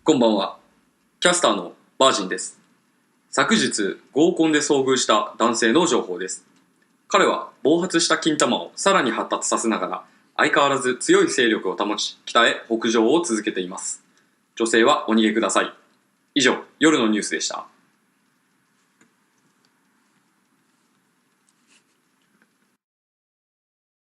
こんばんは。キャスターのバージンです。昨日、合コンで遭遇した男性の情報です。彼は暴発した金玉をさらに発達させながら、相変わらず強い勢力を保ち、北へ北上を続けています。女性はお逃げください。以上、夜のニュースでした。